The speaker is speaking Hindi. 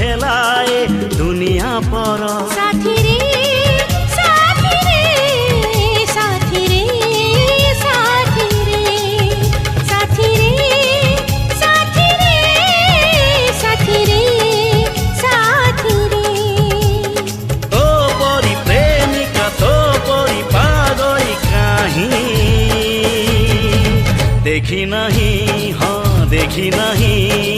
हेलाए दुनिया पर साथी रे साथी रे साथी रे साथी रे साथी रे साथी रे साथी रे तो परी प्रेमिका तो परी पागल कहीं देखी नहीं हाँ देखी नहीं